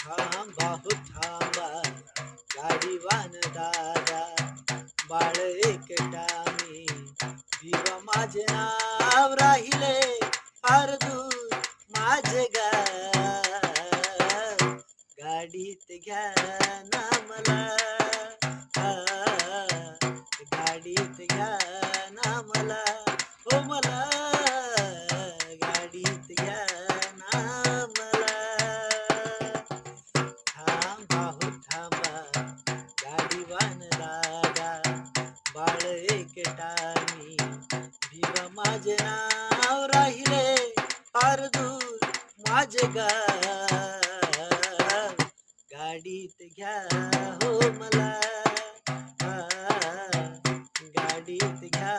थांबा हो थांबा गाडीवान दादा, बाळ एकटा मी, जीवा माझे नाव राहिले फार दूर माझे गाव. गाडीत घ्या ना मला, आ, गाडीत घ्या ना मला, हो मला गाडीत घ्या ना मला. थांबा हो थांबा गाडीवान दादा, बाळ एकटा मी, जीवा माझे नाव राहिले फार दूर माझे गाव. गाडीत घ्या हो मला, आ, गाडीत घ्या